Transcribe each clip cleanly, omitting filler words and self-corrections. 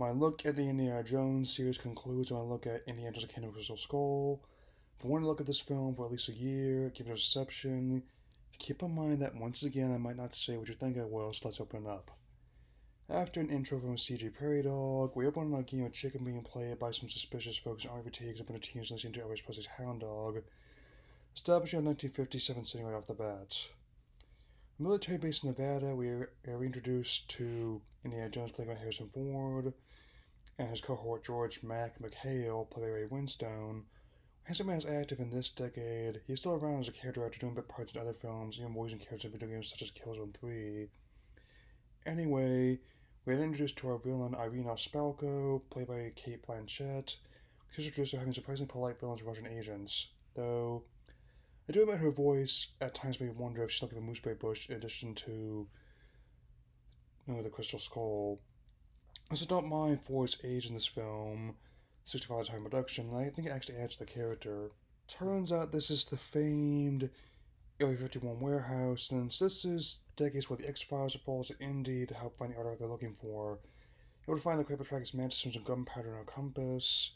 My look at the Indiana Jones series concludes when I look at Indiana Jones and the Kingdom of Crystal Skull. If I want to look at this film for at least a year, give it a reception, keep in mind that once again I might not say what you think I will, so let's open it up. After an intro from a CG prairie dog, we open on a game of chicken being played by some suspicious folks in army fatigues up in a teenage listening to Elvis Presley's Hound Dog, establishing a 1957 setting right off the bat. A military base in Nevada, we are reintroduced to Indiana Jones played by Harrison Ford, and his cohort George Mac McHale, played by Ray Winstone. Handsome Man is active in this decade. He's still around as a character actor doing bit parts in other films, even voicing characters in video games such as Killzone 3. Anyway, we are then introduced to our villain Irina Spalko, played by Cate Blanchett. She's introduced to having surprisingly polite villains and Russian agents, though I do admit her voice at times made me wonder if she's looking for Mooseberry Bush in addition to the Crystal Skull. So don't mind Ford's age in this film, 65 time production, and I think it actually adds to the character. Turns out this is the famed Area 51 warehouse, since this is decades where the X-Files falls to Indy to help find the artifact they're looking for. Able to find the Kryptotrack's mantis and gunpowder and a compass.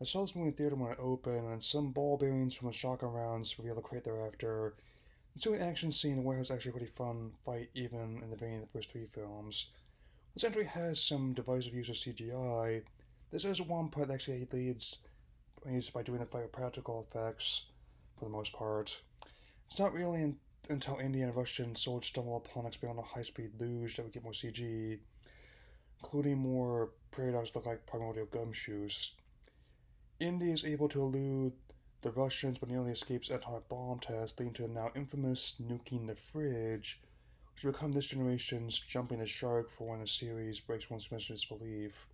I saw this movie in theater when it opened, and some ball bearings from the shotgun rounds reveal the crate thereafter. Ensuing action scene in the warehouse is actually a pretty fun fight, even in the vein of the first three films. This entry has some divisive use of CGI. This is one part that actually leads by doing the fight with practical effects, for the most part. It's not really until Indy and Russian soldiers stumble upon experimental high-speed luge that we get more CG, including more prairie dogs that look like primordial gumshoes. Indy is able to elude the Russians but nearly escapes atomic bomb test, leading to the now infamous nuking the fridge, which will become this generation's jumping the shark for when the series breaks one's disbelief.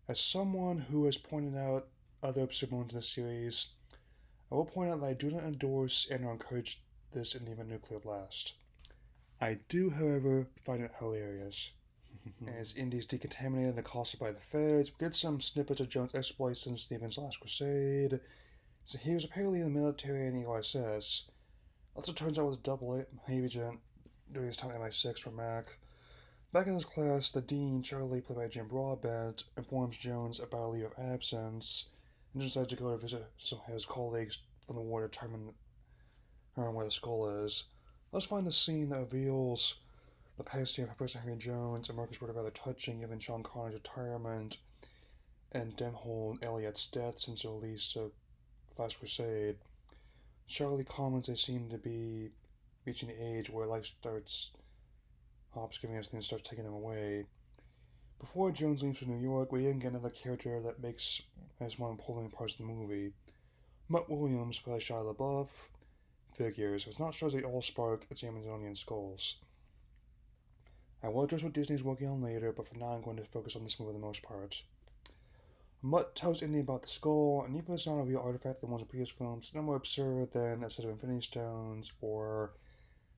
As someone who has pointed out other absurd moments in the series, I will point out that I do not endorse and or encourage this in the event of nuclear blast. I do, however, find it hilarious. As Indy's decontaminated and accosted by the feds, we get some snippets of Jones' exploits since Stephen's Last Crusade. So he was apparently in the military and the OSS. Also turns out was a double agent during his time at MI6 for Mac. Back in his class, the dean, Charlie, played by Jim Broadbent, informs Jones about a leave of absence, and decides to go to visit some of his colleagues from the war to determine where the skull is. Let's find the scene that reveals the past of Professor Henry Jones and Marcus Wood are rather touching, given Sean Connery's retirement and Denholm Elliott's death since the release of Last Crusade. Charlie comments they seem to be reaching the age where life starts hops giving us and starts taking them away. Before Jones leaves for New York, we again get another character that makes as one of the important parts of the movie. Mutt Williams, played by Shia LaBeouf, figures. It's not sure as they all spark its Amazonian skulls. I will address what Disney is working on later, but for now I'm going to focus on this movie for the most part. Mutt tells Indy about the skull, and even if it's not a real artifact like the ones in previous films, it's no more absurd than a set of Infinity Stones, or,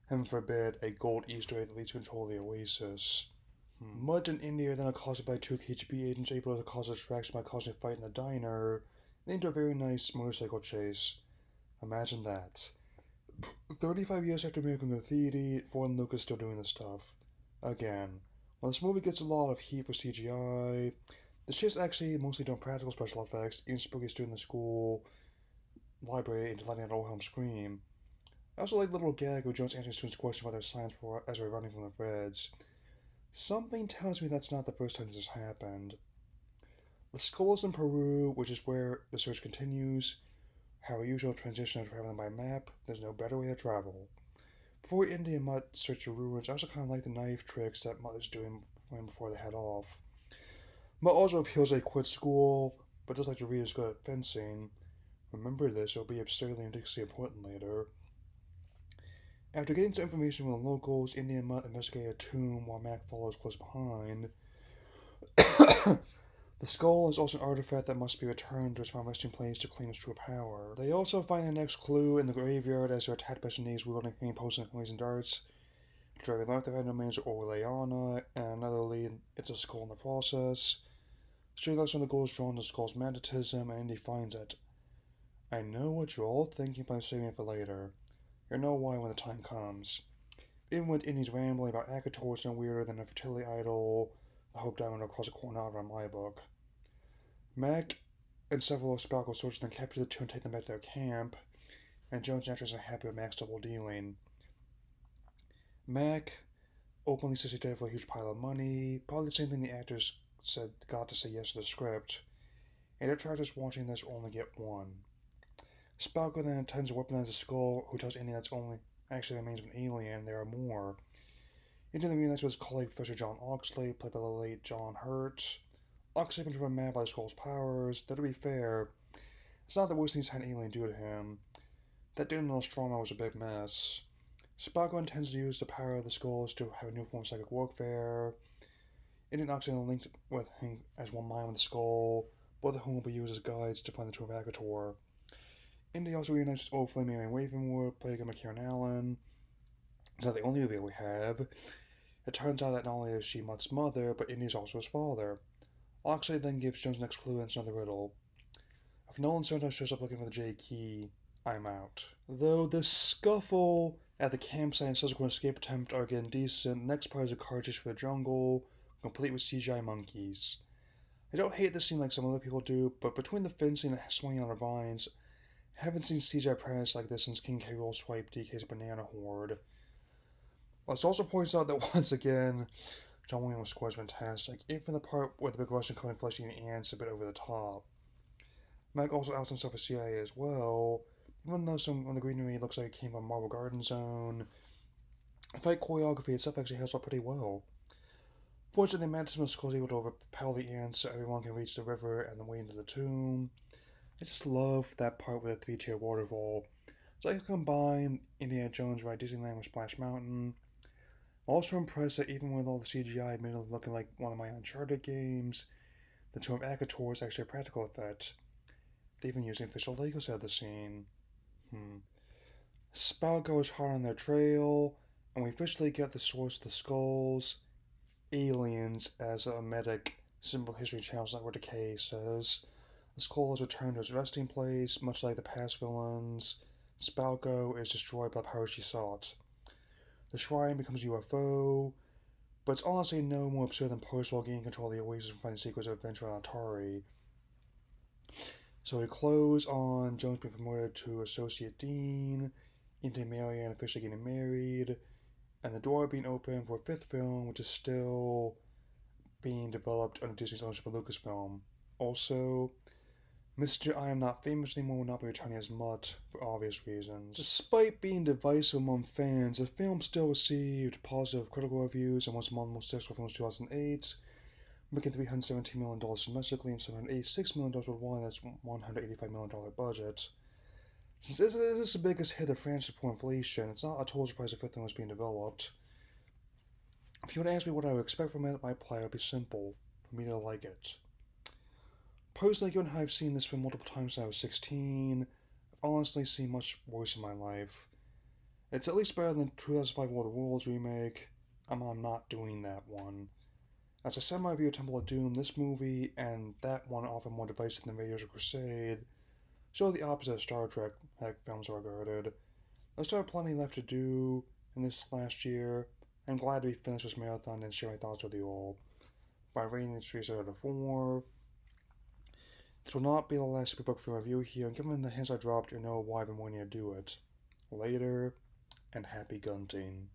heaven forbid, a gold Easter egg that leads to control of the Oasis. Mutt and Indy are then accosted by two KGB agents able to cause a distraction by causing a fight in the diner, leading to a very nice motorcycle chase. Imagine that. 35 years after American Graffiti, Ford and Lucas still doing this stuff. Again, while this movie gets a lot of heat for CGI, the shit's actually mostly done practical special effects, even Spooky stood in the school library and letting an old home scream. I also like the little gag of Jones answering students' question about their science as they're running from the feds. Something tells me that's not the first time this has happened. The skull is in Peru, which is where the search continues. How a usual transition of traveling by map, there's no better way to travel. Before Indy and Mutt search the ruins, I also kind of like the knife tricks that Mutt is doing before they head off. Mutt also reveals they quit school, but just like to read is good at fencing. Remember this, it'll be absurdly and ridiculously important later. After getting some information from the locals, Indy and Mutt investigate a tomb while Mac follows close behind. The skull is also an artifact that must be returned to its final resting place to claim its true power. They also find the next clue in the graveyard as they're attacked by some knees wielding hanging posts and darts. Driving left, they find no names of Orleana, and another lead, it's a skull in the process. Straight left, some of the goals drawn to the skull's magnetism, and Indy finds it. I know what you're all thinking, but I'm saving it for later. You'll know why when the time comes. Even with Indy's rambling about Akator, it's no weirder than a fertility idol the Hope Diamond across the Coronado in my book. Mac and several Sparkle soldiers then capture the two and take them back to their camp, and Jones naturally isn't happy with Mac's double dealing. Mac openly says he did it for a huge pile of money, probably the same thing the actors said got to say yes to the script, and detractors watching this will only get one. Sparkle then intends to weaponize the skull, who tells Indy that's only actually remains of an alien, there are more. Indy then reunites with his colleague Professor John Oxley, played by the late John Hurt. Oxley becomes mad by the skull's powers, though to be fair, it's not the worst thing he's had an alien do to him. That dude in Nostromo was a big mess. Sparkle intends to use the power of the skulls to have a new form of psychic warfare. Indy and Oxley are linked with him as one mind with the skull, both of whom will be used as guides to find the Tomb of Agator. Indy also reunites with old flame Marion Ravenwood, played again by Karen Allen. It's not the only reveal we have. It turns out that not only is she Mutt's mother, but Indy is also his father. Oxley then gives Jones the next clue and it's another riddle. If Nolan sometimes shows up looking for the J key, I'm out. Though the scuffle at the campsite and subsequent escape attempt are getting decent, the next part is a car chase for the jungle, complete with CGI monkeys. I don't hate this scene like some other people do, but between the fencing and swinging on the vines, I haven't seen CGI premise like this since King K. Rool swiped DK's Banana Horde. This also points out that once again, John Williams' score is fantastic, even the part where the big Russian coming flesh eating ants a bit over the top. Mac also outs himself as CIA as well, even though some of the greenery looks like it came from Marble Garden Zone. The fight choreography and stuff actually holds up pretty well. Fortunately, Madison Skull is able to repel the ants so everyone can reach the river and then way into the tomb. I just love that part with the three-tier waterfall. It's like a combined Indiana Jones ride Disneyland with Splash Mountain. I'm also impressed that even with all the CGI admittedly looking like one of my Uncharted games, the Tomb of Agator is actually a practical effect. They even using official Lego set of the scene. Spout goes hard on their trail, and we officially get the source of the skulls. Aliens as a medic, Simple History Channel's Network Decay says. The skull has returned to its resting place, much like the past villains. Spalco is destroyed by the power she sought. The shrine becomes a UFO, but it's honestly no more absurd than Percival gaining control of the Oasis from finding secrets of adventure on Atari. So we close on Jones being promoted to Associate Dean, Indy and Marianne officially getting married, and the door being open for a fifth film, which is still being developed under Disney's ownership of Lucasfilm. Also, Mr. I Am Not Famous Anymore will not be returning as Mutt for obvious reasons. Despite being divisive among fans, the film still received positive critical reviews and was among the most successful films of 2008, making $317 million domestically and $786 million worldwide. That's $185 million budget. Since this is the biggest hit of franchise before inflation, it's not a total surprise the fifth one was being developed. If you were to ask me what I would expect from it, my reply would be simple: for me to like it. Personally, given how I've seen this film multiple times since I was 16, I've honestly seen much worse in my life. It's at least better than 2005 War of the Worlds remake. I'm not doing that one. As I said in my review of Temple of Doom, this movie and that one offer more divisive than Raiders of Crusade, so the opposite of Star Trek films are regarded. There's still plenty left to do in this last year. I'm glad to be finished this marathon and share my thoughts with you all. By rating these 3 out of 4. This will not be the last book for review here, and given the hints I dropped, you know why I've been wanting to do it. Later, and happy gunting.